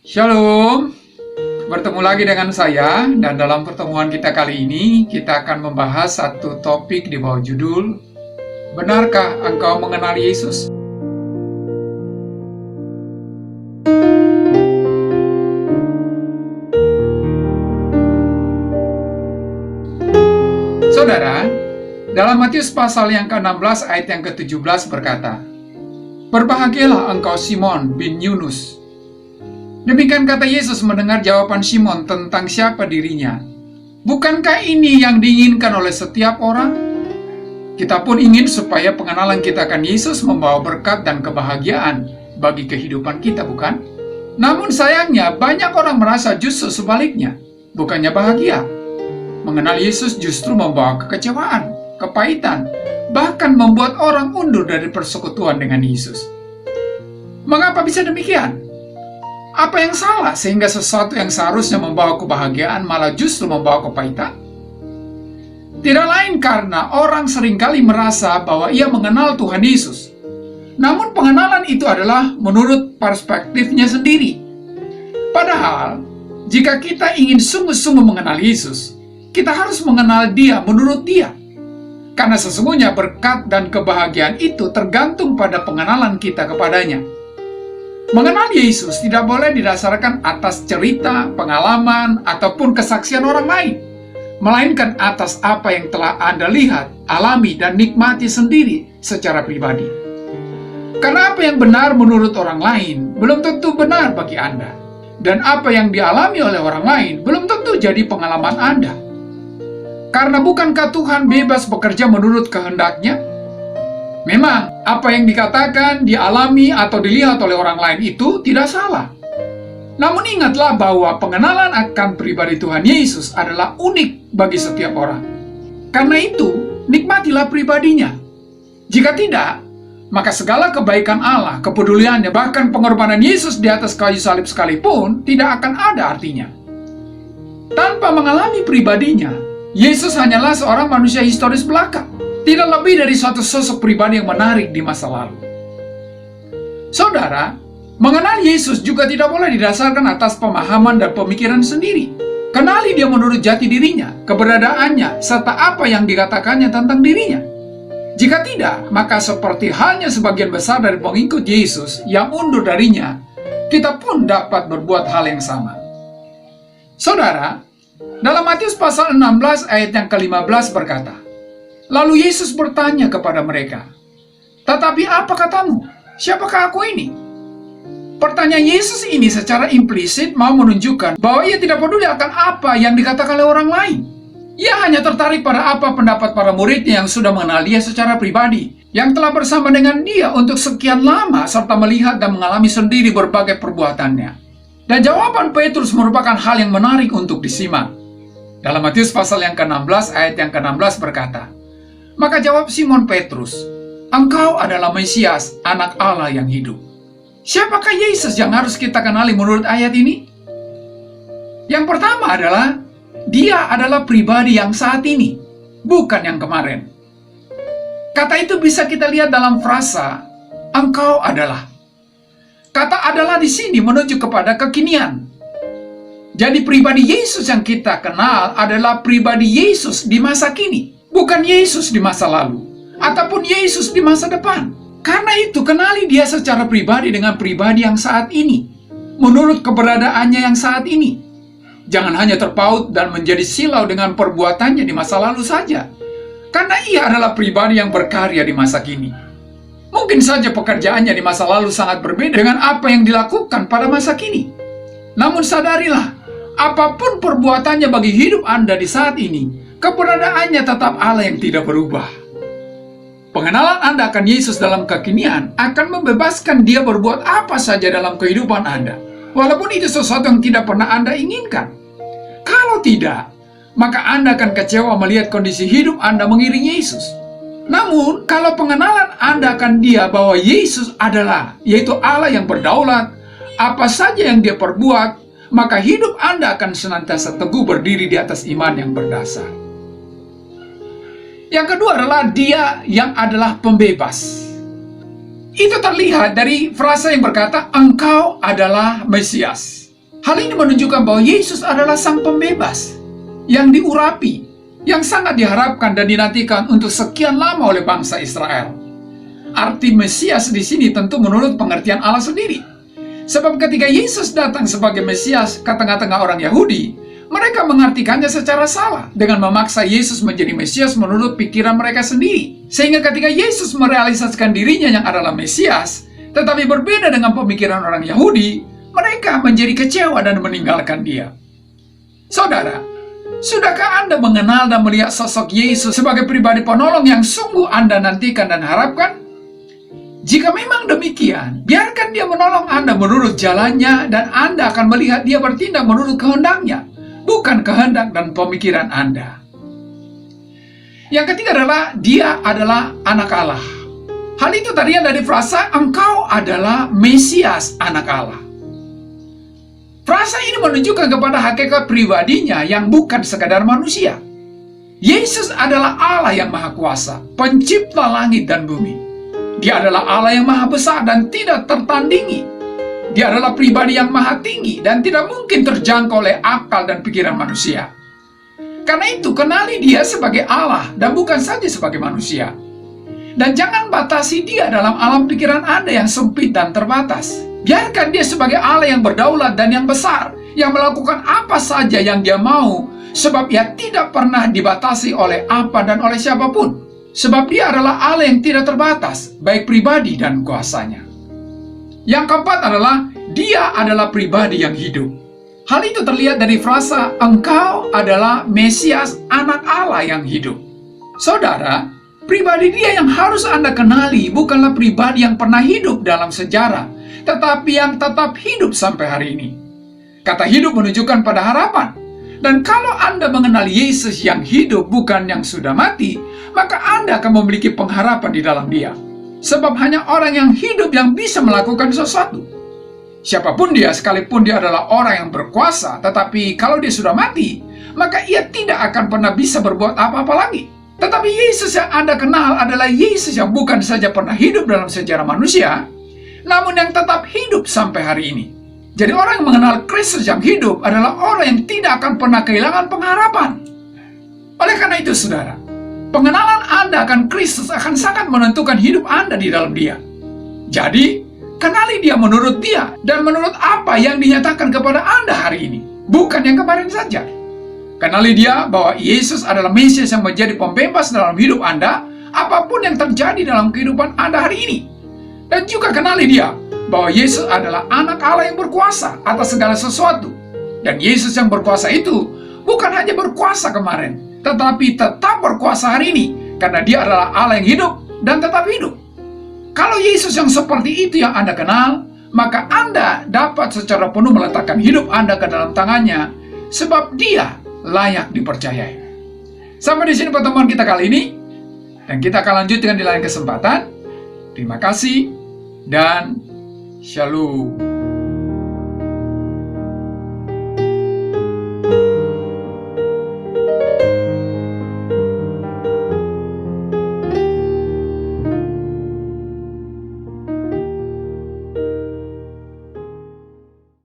Shalom, bertemu lagi dengan saya, dan dalam pertemuan kita kali ini, kita akan membahas satu topik di bawah judul, Benarkah engkau mengenal Yesus? Saudara, dalam Matius pasal yang ke-16 ayat yang ke-17 berkata, Berbahagialah engkau Simon bin Yunus. Demikian kata Yesus mendengar jawaban Simon tentang siapa dirinya. Bukankah ini yang diinginkan oleh setiap orang? Kita pun ingin supaya pengenalan kita akan Yesus membawa berkat dan kebahagiaan bagi kehidupan kita, bukan? Namun sayangnya banyak orang merasa justru sebaliknya, bukannya bahagia. Mengenal Yesus justru membawa kekecewaan, kepahitan, bahkan membuat orang undur dari persekutuan dengan Yesus. Mengapa bisa demikian? Apa yang salah sehingga sesuatu yang seharusnya membawa kebahagiaan malah justru membawa kepahitan? Tidak lain karena orang seringkali merasa bahwa ia mengenal Tuhan Yesus. Namun pengenalan itu adalah menurut perspektifnya sendiri. Padahal, jika kita ingin sungguh-sungguh mengenal Yesus, kita harus mengenal Dia menurut Dia. Karena sesungguhnya berkat dan kebahagiaan itu tergantung pada pengenalan kita kepadanya. Mengenal Yesus tidak boleh didasarkan atas cerita, pengalaman, ataupun kesaksian orang lain, melainkan atas apa yang telah Anda lihat, alami, dan nikmati sendiri secara pribadi. Karena apa yang benar menurut orang lain belum tentu benar bagi Anda, dan apa yang dialami oleh orang lain belum tentu jadi pengalaman Anda. Karena bukankah Tuhan bebas bekerja menurut kehendak-Nya? Memang, apa yang dikatakan, dialami, atau dilihat oleh orang lain itu tidak salah. Namun ingatlah bahwa pengenalan akan pribadi Tuhan Yesus adalah unik bagi setiap orang. Karena itu, nikmatilah pribadinya. Jika tidak, maka segala kebaikan Allah, kepeduliannya, bahkan pengorbanan Yesus di atas kayu salib sekalipun tidak akan ada artinya. Tanpa mengalami pribadinya, Yesus hanyalah seorang manusia historis belaka. Tidak lebih dari suatu sosok pribadi yang menarik di masa lalu. Saudara, mengenal Yesus juga tidak boleh didasarkan atas pemahaman dan pemikiran sendiri. Kenali Dia menurut jati dirinya, keberadaannya, serta apa yang dikatakannya tentang dirinya. Jika tidak, maka seperti halnya sebagian besar dari pengikut Yesus yang undur darinya, kita pun dapat berbuat hal yang sama. Saudara, dalam Matius pasal 16 ayat yang ke-15 berkata, Lalu Yesus bertanya kepada mereka, Tetapi apa katamu? Siapakah aku ini? Pertanyaan Yesus ini secara implisit mau menunjukkan bahwa Ia tidak peduli akan apa yang dikatakan oleh orang lain. Ia hanya tertarik pada apa pendapat para muridnya yang sudah mengenal Dia secara pribadi, yang telah bersama dengan Dia untuk sekian lama serta melihat dan mengalami sendiri berbagai perbuatannya. Dan jawaban Petrus merupakan hal yang menarik untuk disimak. Dalam Matius pasal yang ke-16 ayat yang ke-16 berkata, Maka jawab Simon Petrus, Engkau adalah Mesias, anak Allah yang hidup. Siapakah Yesus yang harus kita kenali menurut ayat ini? Yang pertama adalah, Dia adalah pribadi yang saat ini, bukan yang kemarin. Kata itu bisa kita lihat dalam frasa, Engkau adalah. Kata adalah di sini menuju kepada kekinian. Jadi pribadi Yesus yang kita kenal adalah pribadi Yesus di masa kini. Bukan Yesus di masa lalu, ataupun Yesus di masa depan. Karena itu, kenali Dia secara pribadi dengan pribadi yang saat ini, menurut keberadaannya yang saat ini. Jangan hanya terpaut dan menjadi silau dengan perbuatannya di masa lalu saja, karena Ia adalah pribadi yang berkarya di masa kini. Mungkin saja pekerjaannya di masa lalu sangat berbeda dengan apa yang dilakukan pada masa kini. Namun sadarilah, apapun perbuatannya bagi hidup Anda di saat ini, keberadaannya tetap Allah yang tidak berubah. Pengenalan Anda akan Yesus dalam kekinian akan membebaskan Dia berbuat apa saja dalam kehidupan Anda, walaupun itu sesuatu yang tidak pernah Anda inginkan. Kalau tidak, maka Anda akan kecewa melihat kondisi hidup Anda mengiring Yesus. Namun, kalau pengenalan Anda akan Dia bahwa Yesus adalah, yaitu Allah yang berdaulat, apa saja yang Dia perbuat, maka hidup Anda akan senantiasa teguh berdiri di atas iman yang berdasar. Yang kedua adalah Dia yang adalah pembebas. Itu terlihat dari frasa yang berkata, Engkau adalah Mesias. Hal ini menunjukkan bahwa Yesus adalah Sang Pembebas yang diurapi, yang sangat diharapkan dan dinantikan untuk sekian lama oleh bangsa Israel. Arti Mesias di sini tentu menurut pengertian Allah sendiri. Sebab ketika Yesus datang sebagai Mesias ke tengah-tengah orang Yahudi, mereka mengartikannya secara salah dengan memaksa Yesus menjadi Mesias menurut pikiran mereka sendiri. Sehingga ketika Yesus merealisasikan dirinya yang adalah Mesias, tetapi berbeda dengan pemikiran orang Yahudi, mereka menjadi kecewa dan meninggalkan dia. Saudara, sudahkah Anda mengenal dan melihat sosok Yesus sebagai pribadi penolong yang sungguh Anda nantikan dan harapkan? Jika memang demikian, biarkan dia menolong Anda menurut jalannya dan Anda akan melihat dia bertindak menurut kehendaknya, bukan kehendak dan pemikiran Anda. Yang ketiga adalah, dia adalah anak Allah. Hal itu tadinya dari frasa, engkau adalah Mesias, anak Allah. Frasa ini menunjukkan kepada hakikat pribadinya yang bukan sekadar manusia. Yesus adalah Allah yang Maha Kuasa, pencipta langit dan bumi. Dia adalah Allah yang maha besar dan tidak tertandingi. Dia adalah pribadi yang maha tinggi dan tidak mungkin terjangkau oleh akal dan pikiran manusia. Karena itu, kenali dia sebagai Allah dan bukan saja sebagai manusia. Dan jangan batasi dia dalam alam pikiran Anda yang sempit dan terbatas. Biarkan dia sebagai Allah yang berdaulat dan yang besar, yang melakukan apa saja yang dia mau, sebab ia tidak pernah dibatasi oleh apa dan oleh siapapun. Sebab dia adalah Allah yang tidak terbatas, baik pribadi dan kuasanya. Yang keempat adalah, dia adalah pribadi yang hidup. Hal itu terlihat dari frasa, engkau adalah Mesias, anak Allah yang hidup. Saudara, pribadi dia yang harus Anda kenali bukanlah pribadi yang pernah hidup dalam sejarah, tetapi yang tetap hidup sampai hari ini. Kata hidup menunjukkan pada harapan. Dan kalau Anda mengenal Yesus yang hidup bukan yang sudah mati, maka Anda akan memiliki pengharapan di dalam dia. Sebab hanya orang yang hidup yang bisa melakukan sesuatu. Siapapun dia, sekalipun dia adalah orang yang berkuasa, tetapi kalau dia sudah mati, maka ia tidak akan pernah bisa berbuat apa-apa lagi. Tetapi Yesus yang Anda kenal adalah Yesus yang bukan saja pernah hidup dalam sejarah manusia, namun yang tetap hidup sampai hari ini. Jadi orang yang mengenal Kristus yang hidup adalah orang yang tidak akan pernah kehilangan pengharapan. Oleh karena itu, saudara, pengenalan Anda akan Kristus akan sangat menentukan hidup Anda di dalam dia. Jadi, kenali dia menurut dia dan menurut apa yang dinyatakan kepada Anda hari ini, bukan yang kemarin saja. Kenali dia bahwa Yesus adalah Mesias yang menjadi pembebas dalam hidup Anda, apapun yang terjadi dalam kehidupan Anda hari ini. Dan juga kenali dia bahwa Yesus adalah anak Allah yang berkuasa atas segala sesuatu. Dan Yesus yang berkuasa itu bukan hanya berkuasa kemarin, tetapi tetap berkuasa hari ini, karena dia adalah Allah yang hidup dan tetap hidup. Kalau Yesus yang seperti itu yang Anda kenal, maka Anda dapat secara penuh meletakkan hidup Anda ke dalam tangannya, sebab dia layak dipercayai. Sampai di sini pertemuan kita kali ini, dan kita akan lanjutkan di lain kesempatan. Terima kasih dan Shalom.